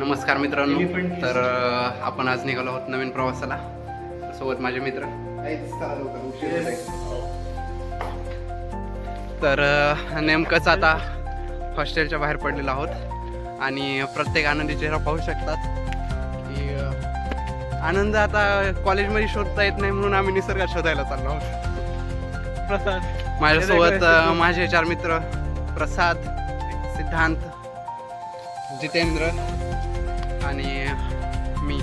नमस्कार मित्रांनो. तर आपण आज निघालो आहोत नवीन प्रवासाला. सोबत माझे मित्र. तर नेमकंच आता हॉस्टेलच्या बाहेर पडलेलो आहोत आणि प्रत्येक आनंदी चेहरा पाहू शकतात की आनंद आता कॉलेजमध्ये शोधता येत नाही म्हणून आम्ही निसर्गात शोधायला चाललो आहोत. माझ्यासोबत माझे 4 मित्र प्रसाद, सिद्धांत, जितेंद्र आणि मी.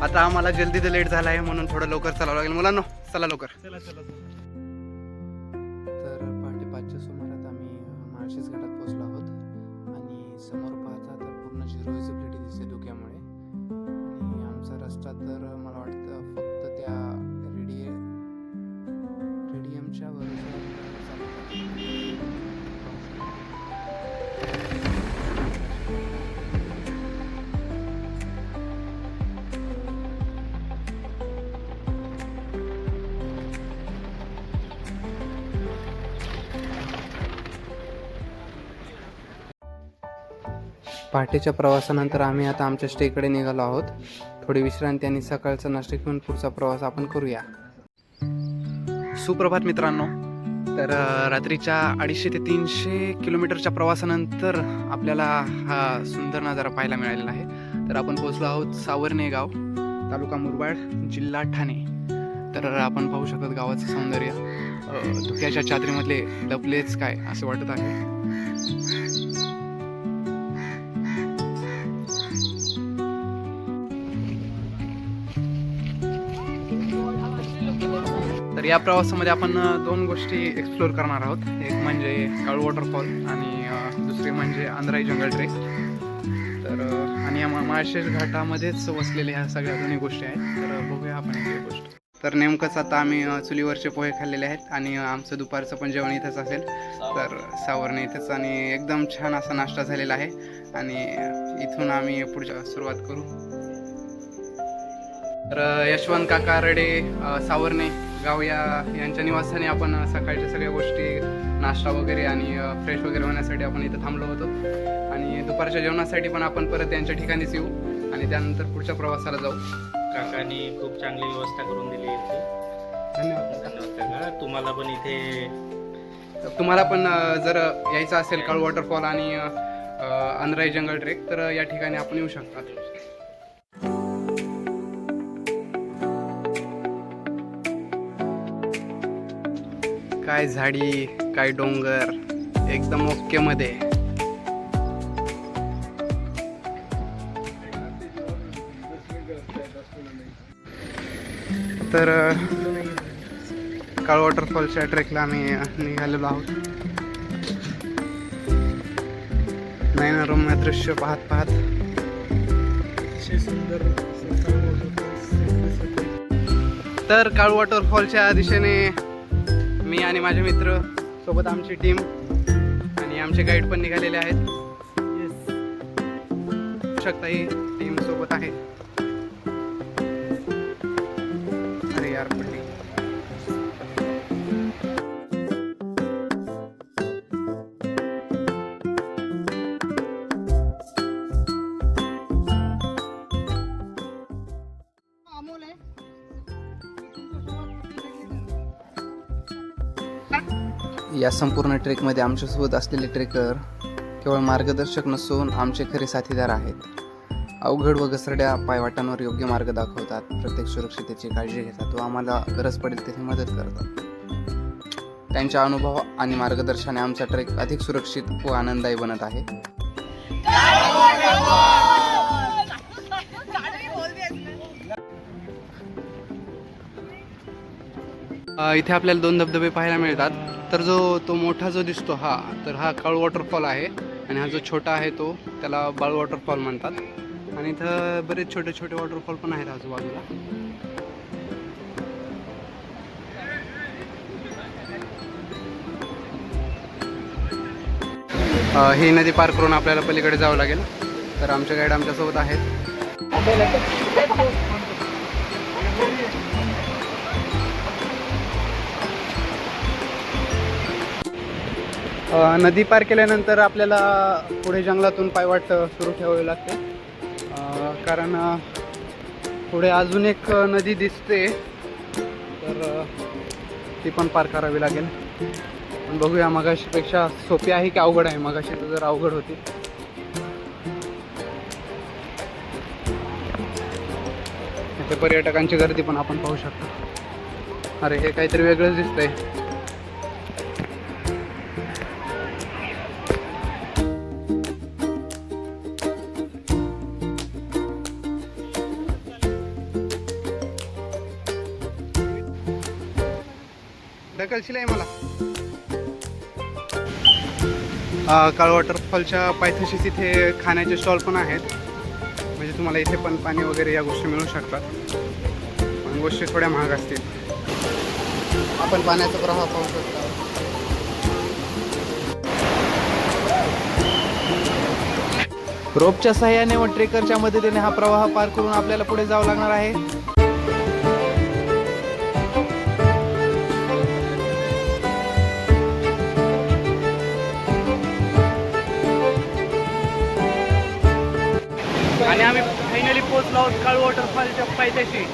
आता आम्हाला जल्दी लेट झाला आहे म्हणून थोडं लवकर चालावं लागेल. मुलांनो चला लवकर. तर पहाटे 5च्या सुमारात आम्ही माळशेज घाटात पोहोचलो आहोत आणि समोर पाहता तर पूर्ण झिरो व्हिजिबिलिटी दिसते धुक्यामुळे. आणि आमचा रस्ता तर मला वाटतं फक्त त्या रेडियमच्या वर पहाटेच्या प्रवासानंतर आम्ही आता आमच्या स्टेकडे निघालो आहोत. थोडी विश्रांती आणि सकाळचा नाश्ता घेऊन पुढचा प्रवास आपण करूया. सुप्रभात मित्रांनो. तर रात्रीच्या 250 ते 300 किलोमीटरच्या प्रवासानंतर आपल्याला हा सुंदर नजारा पाहायला मिळालेला आहे. तर आपण पोहोचलो आहोत सावर्णे गाव, तालुका मुरबाड, जिल्हा ठाणे. तर आपण पाहू शकतो गावाचं सौंदर्य. धुक्याच्या चादरीमधले लपलेच काय असं वाटत आहे. तर या प्रवासामध्ये आपण 2 गोष्टी एक्सप्लोर करणार आहोत. एक म्हणजे काळू वॉटरफॉल आणि दुसरी म्हणजे आंध्राई जंगल ट्रेक. तर आणि या माळशेज घाटामध्येच वसलेल्या ह्या सगळ्या दोन्ही गोष्टी आहेत. तर बघूया आपण एक गोष्ट. तर नेमकंच आता आम्ही चुलीवरचे पोहे खाल्लेले आहेत आणि आमचं दुपारचं पण जेवण इथंच असेल. तर सावर्णे इथंच आणि एकदम छान असा नाश्ता झालेला आहे आणि इथून आम्ही पुढच्या सुरुवात करू. तर यशवंत काका रडे सावर्णे गाव यांच्या निवासाने आपण सकाळच्या सगळ्या गोष्टी, नाश्ता वगैरे आणि फ्रेश वगैरे होण्यासाठी आपण इथं थांबलो होतो. आणि दुपारच्या जेवणासाठी पण आपण परत यांच्या ठिकाणीच येऊ आणि त्यानंतर पुढच्या प्रवासाला जाऊ. काकांनी खूप चांगली व्यवस्था करून दिली इथे. धन्यवाद काका. तुम्हाला पण इथे तुम्हाला पण जर यायचं असेल काळू वॉटरफॉल आणि आंध्राई जंगल ट्रेक तर या ठिकाणी आपण येऊ शकता. काय झाडी, काय डोंगर, एकदम ओके मध्ये. तर काळ वॉटरफॉलच्या ट्रेकला आम्ही निघालेलो आहोत. नयनरम्य दृश्य पाहत पाहत सुंदर. तर काळ वॉटरफॉलच्या दिशेने मी आणि माझे मित्र सोबत आमची टीम आणि आमचे गाईड पण निघालेले आहेत. शकता ही टीम सोबत आहे. अरे यार पडली. या संपूर्ण ट्रेकमध्ये आमच्यासोबत असलेले ट्रेकर केवळ मार्गदर्शक नसून आमचे खरे साथीदार आहेत. अवघड व घसरड्या पायवाटांवर योग्य मार्ग दाखवतात, प्रत्येक सुरक्षितेची काळजी घेतात व आम्हाला गरज पडेल तेथे मदत करतात. त्यांच्या अनुभव आणि मार्गदर्शनाने आमचा ट्रेक अधिक सुरक्षित व आनंददायी बनत आहे. इथे आपल्याला 2 धबधबे पाहायला मिळतात. तर तो मोठा जो दिसतो हा काळू वॉटरफॉल आहे आणि हा जो छोटा आहे त्याला बाळू वॉटरफॉल म्हणतात. आणि इथं बरेच छोटे छोटे वॉटरफॉल पण आहेत आजूबाजूला. ही नदी पार करून आपल्याला पलीकडे जावं लागेल. तर आमचे गाईड आमच्यासोबत आहेत. नदी पार केल्यानंतर आपल्याला पुढे जंगलातून पायवाट सुरू ठेवावी लागते. कारण पुढे अजून एक नदी दिसते, तर ती पण पार करावी लागेल. पण बघूया मगाशीपेक्षा सोपी आहे की अवघड आहे. मगाशी तर जर अवघड होती. इथे पर्यटकांची गर्दी पण आपण पाहू शकतो. अरे हे काहीतरी वेगळंच दिसतंय. ढकलशील आहे मला. काळ वॉटरफॉलच्या पायथ्याशीच इथे खाण्याचे स्टॉल पण आहेत. म्हणजे तुम्हाला इथे पण पाणी वगैरे या गोष्टी मिळू शकतात. पण गोष्टी थोड्या महाग असतील. आपण पाण्याचा प्रवाह पाहू शकता. रोपच्या सहाय्याने व ट्रेकरच्या मदतीने हा प्रवाह पार करून आपल्याला पुढे जावं लागणार आहे. आणि आम्ही फायनली पोहोचलो आहोत काळ वॉटरफॉलच्या पायथ्याशी.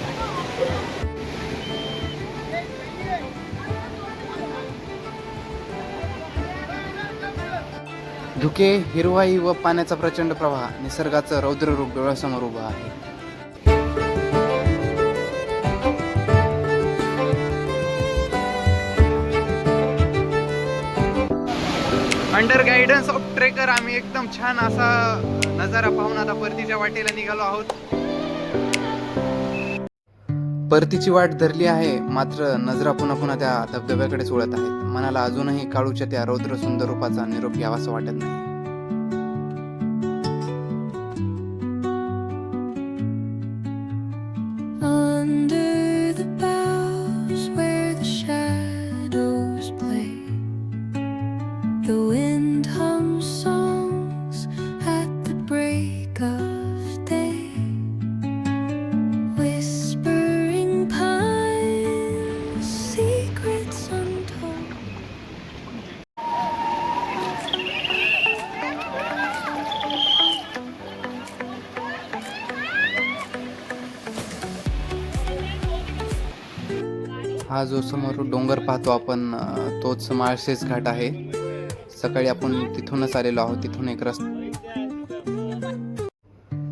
धुके, हिरवाई व पाण्याचा प्रचंड प्रवाह, निसर्गाचं रौद्र रूप डोळ्यासमोर उभं आहे. अंडर गायडन्स ऑफ ट्रेकर आम्ही एकदम छान असा नजारा पाहून आता परतीच्या वाटेला निघालो आहोत. परतीची वाट धरली आहे, मात्र नजरा पुन्हा पुन्हा त्या धबधब्याकडेच वळत आहेत. मनाला अजूनही काळूच्या त्या रौद्र सुंदर रूपाचा निरोप घ्यावासा वाटत नाही. हा जो समोर डोंगर पाहतो आपण, तोच माळशेज घाट आहे. सकाळी आपण तिथूनच आलेलो आहोत. तिथून एक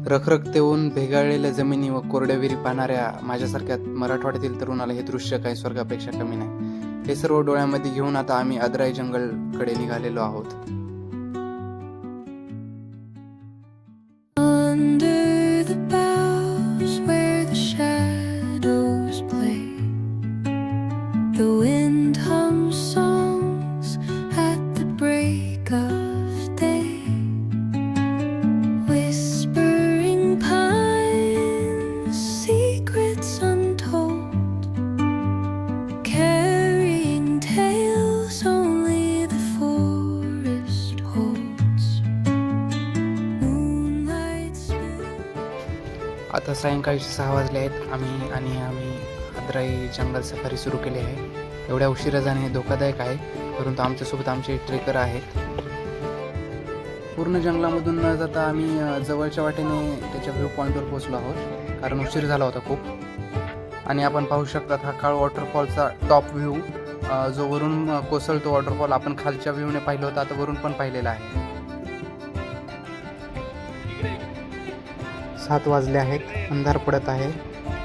रखरखतेऊन भेगाळलेल्या जमिनी व कोरड्या विहिरी पाहणाऱ्या माझ्यासारख्या मराठवाड्यातील तरुणाला हे दृश्य काही स्वर्गापेक्षा कमी नाही. हे सर्व डोळ्यामध्ये घेऊन आता आम्ही अद्राई जंगलकडे निघालेलो आहोत. आता सायंकाळी 6 वाजले आहेत. आम्ही अद्राई जंगल सफारी सुरू केली आहे. एवढ्या उशिरा जाणे धोकादायक आहे, परंतु आमच्यासोबत आमचे ट्रेकर आहेत. पूर्ण जंगलामधून न जाता आम्ही जवळच्या वाटेने त्याच्या व्ह्यू पॉईंटवर पोहोचलो आहोत, कारण उशीर झाला होता खूप. आणि आपण पाहू शकता हा काळ वॉटरफॉलचा टॉप व्ह्यू, जो वरून कोसळतो वॉटरफॉल. आपण खालच्या व्ह्यूने पाहिलं होतं, आता वरून पण पाहिलेला आहे. 7 वाजले आहेत, अंधार पडत आहे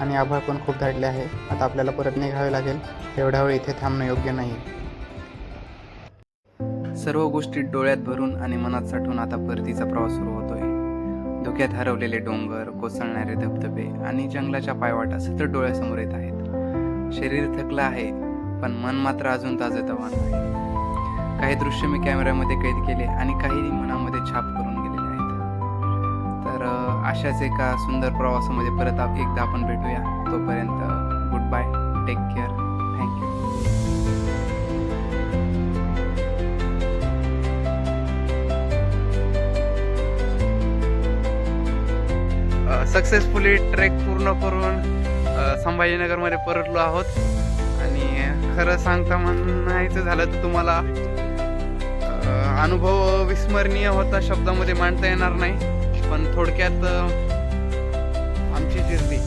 आणि आभाळ पण खूप दाटले आहे. आता आपल्याला परत निघावे लागेल. एवढ्या वेळ इथे थांबणं योग्य नाही. सर्व गोष्टी डोळ्यात भरून आणि मनात साठवून आता परतीचा प्रवास सुरू होतोय. धुक्यात हरवलेले डोंगर, कोसळणारे धबधबे आणि जंगलाच्या पायवाटा सतत डोळ्यासमोर येत आहेत. शरीर थकलं आहे, पण मन मात्र अजून ताजंतवानं आहे. काही दृश्य मी कॅमेऱ्यामध्ये कैद केले आणि काही मनामध्ये छाप करून गेलेले आहेत. तर अशाच एका सुंदर प्रवासामध्ये परत एकदा आपण भेटूया. तोपर्यंत good bye, take care, thank you. Successfully trek पूर्ण करून संभाजीनगरमध्ये परतलो आहोत. आणि खरं सांगता म्हणायचं झालं तर तुम्हाला अनुभव विस्मरणीय होता, शब्दामध्ये मांडता येणार नाही. पण थोडक्यात आमची जिर्दी